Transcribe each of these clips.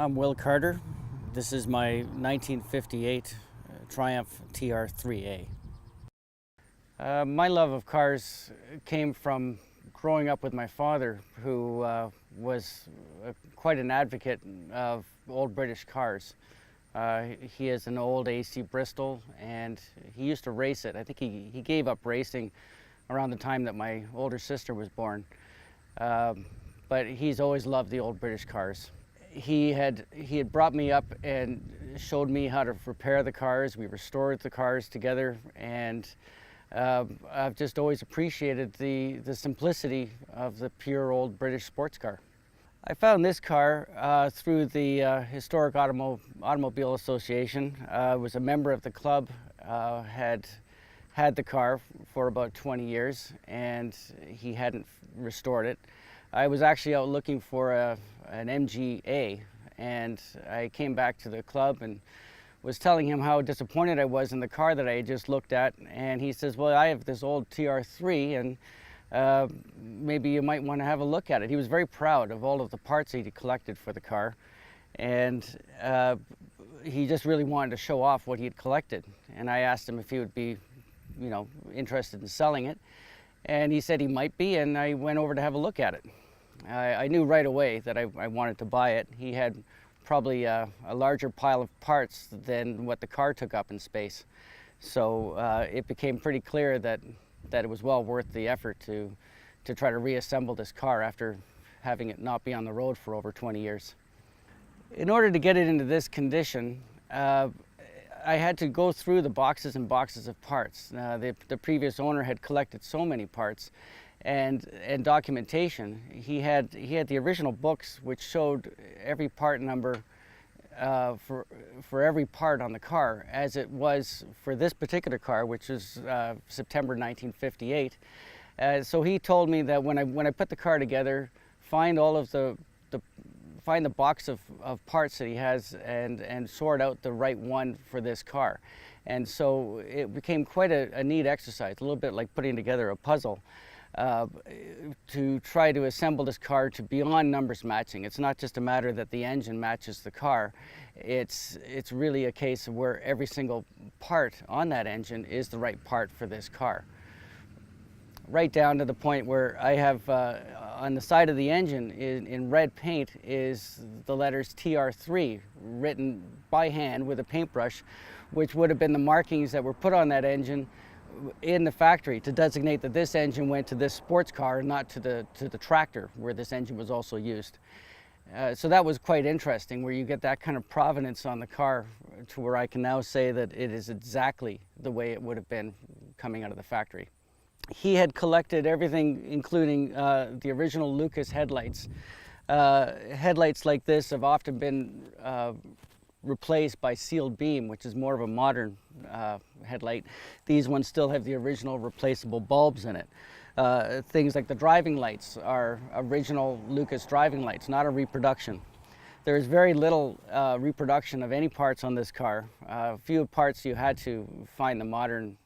I'm Will Carter. This is my 1958 Triumph TR3 A. My love of cars came from growing up with my father, who was quite an advocate of old British cars. He has an old AC Bristol, and he used to race it. I think he gave up racing around the time that my older sister was born. But he's always loved the old British cars. He had brought me up and showed me how to repair the cars. We restored the cars together, and I've just always appreciated the simplicity of the pure old British sports car. I found this car through the Historic Automobile Association. I was a member of the club, had the car for about 20 years, and he hadn't restored it. I was actually out looking for an MGA, and I came back to the club and was telling him how disappointed I was in the car that I had just looked at, and he says, well, I have this old TR3, and maybe you might want to have a look at it. He was very proud of all of the parts he'd collected for the car, and he just really wanted to show off what he had collected. And I asked him if he would be, interested in selling it, and he said he might be, and I went over to have a look at it. I knew right away that I wanted to buy it. He had probably a larger pile of parts than what the car took up in space. So it became pretty clear that it was well worth the effort to try to reassemble this car after having it not be on the road for over 20 years. In order to get it into this condition, I had to go through the boxes and boxes of parts. The previous owner had collected so many parts and documentation. He had the original books which showed every part number for every part on the car, as it was for this particular car, which is September 1958. So he told me that when I put the car together, find the box of parts that he has and sort out the right one for this car. And so it became quite a neat exercise, a little bit like putting together a puzzle, to try to assemble this car to beyond numbers matching. It's not just a matter that the engine matches the car. It's really a case of where every single part on that engine is the right part for this car. Right down to the point where I have on the side of the engine in red paint is the letters TR3 written by hand with a paintbrush, which would have been the markings that were put on that engine in the factory to designate that this engine went to this sports car and not to the tractor where this engine was also used. So that was quite interesting, where you get that kind of provenance on the car to where I can now say that it is exactly the way it would have been coming out of the factory. He had collected everything, including the original Lucas headlights. Headlights like this have often been replaced by sealed beam, which is more of a modern headlight. These ones still have the original replaceable bulbs in it. Things like the driving lights are original Lucas driving lights, not a reproduction. There is very little reproduction of any parts on this car. A few parts you had to find the modern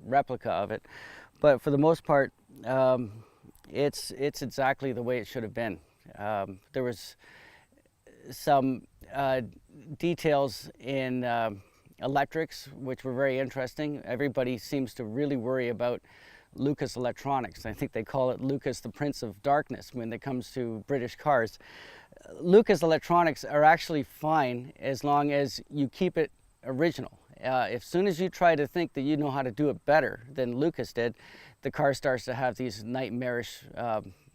replica of it, but for the most part, it's exactly the way it should have been. There was some details in electrics which were very interesting. Everybody seems to really worry about Lucas Electronics. I think they call it Lucas the Prince of Darkness when it comes to British cars. Lucas Electronics are actually fine as long as you keep it original. As soon as you try to think that you know how to do it better than Lucas did, the car starts to have these nightmarish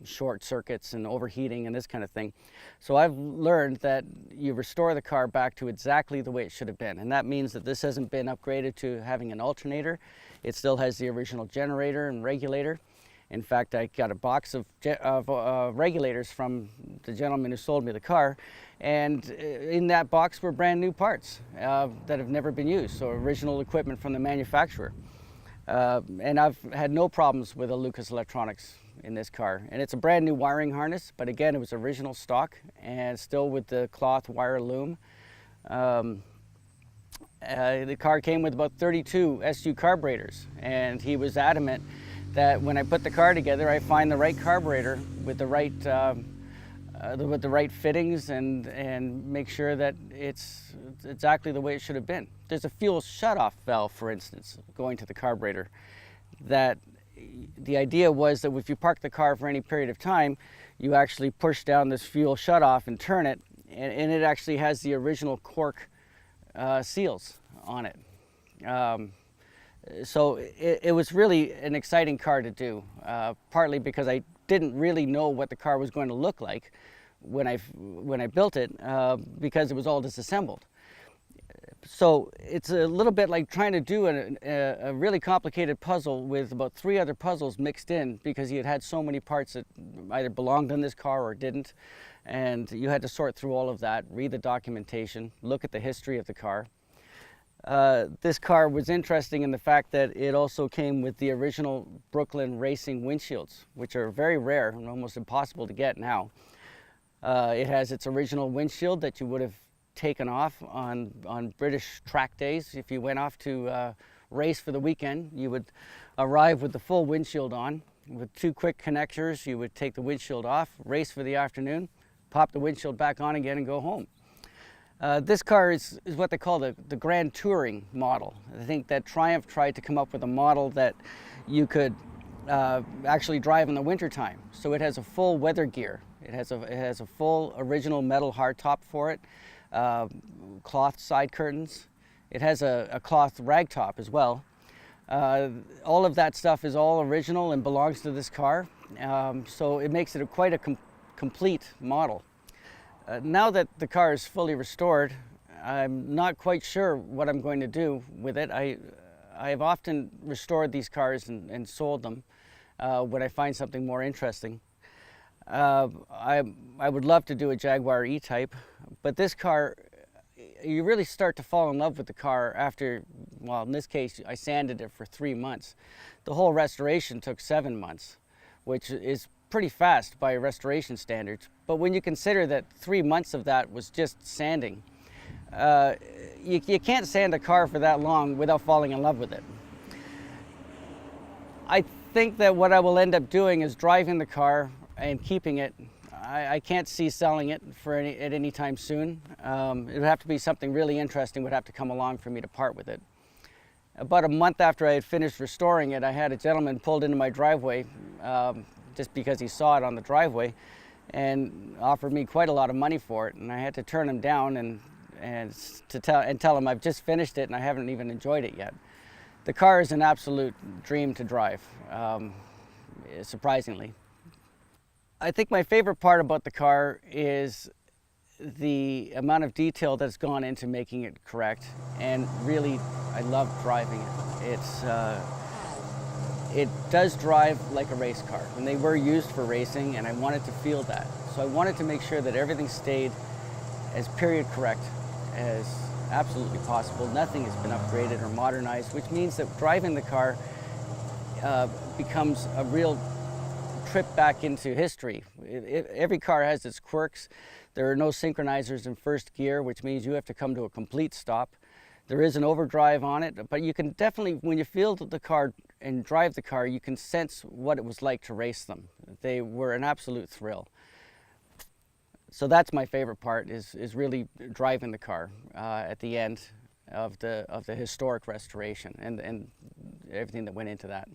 short circuits and overheating and this kind of thing. So I've learned that you restore the car back to exactly the way it should have been, and that means that this hasn't been upgraded to having an alternator. It still has the original generator and regulator. In fact, I got a box of regulators from the gentleman who sold me the car, and in that box were brand new parts that have never been used, so original equipment from the manufacturer. And I've had no problems with a Lucas Electronics in this car. And it's a brand new wiring harness, but again, it was original stock and still with the cloth wire loom. The car came with about 32 SU carburetors, and he was adamant that when I put the car together, I find the right carburetor with the right with the right fittings and make sure that it's exactly the way it should have been. There's a fuel shutoff valve, for instance, going to the carburetor, that the idea was that if you park the car for any period of time, you actually push down this fuel shutoff and turn it, and it actually has the original cork seals on it. So it was really an exciting car to do, partly because I didn't really know what the car was going to look like when I built it, because it was all disassembled. So it's a little bit like trying to do a really complicated puzzle with about 3 other puzzles mixed in, because you had so many parts that either belonged in this car or didn't, and you had to sort through all of that, read the documentation, look at the history of the car. This car was interesting in the fact that it also came with the original Brooklyn racing windshields, which are very rare and almost impossible to get now. It has its original windshield that you would have taken off on British track days. If you went off to race for the weekend, you would arrive with the full windshield on. With 2 quick connectors, you would take the windshield off, race for the afternoon, pop the windshield back on again and go home. This car is what they call the Grand Touring model. I think that Triumph tried to come up with a model that you could actually drive in the wintertime. So it has a full weather gear. It has a full original metal hardtop for it, cloth side curtains. It has a cloth rag top as well. All of that stuff is all original and belongs to this car. So it makes it quite a complete model. Now that the car is fully restored, I'm not quite sure what I'm going to do with it. I've often restored these cars and sold them when I find something more interesting. I would love to do a Jaguar E-Type, but this car, you really start to fall in love with the car after, well, in this case, I sanded it for 3 months. The whole restoration took 7 months, which is pretty fast by restoration standards. But when you consider that 3 months of that was just sanding, you can't sand a car for that long without falling in love with it. I think that what I will end up doing is driving the car and keeping it. I can't see selling it at any time soon. It would have to be something really interesting would have to come along for me to part with it. About a month after I had finished restoring it, I had a gentleman pulled into my driveway just because he saw it on the driveway and offered me quite a lot of money for it, and I had to turn him down and tell him I've just finished it and I haven't even enjoyed it yet. The car is an absolute dream to drive, surprisingly. I think my favorite part about the car is the amount of detail that's gone into making it correct, and really I love driving it. It does drive like a race car, and they were used for racing, and I wanted to feel that. So I wanted to make sure that everything stayed as period correct as absolutely possible. Nothing has been upgraded or modernized, which means that driving the car becomes a real trip back into history. Every car has its quirks. There are no synchronizers in first gear, which means you have to come to a complete stop. There is an overdrive on it, but you can definitely, when you feel the car and drive the car, you can sense what it was like to race them. They were an absolute thrill. So that's my favorite part, is really driving the car at the end of the historic restoration and everything that went into that.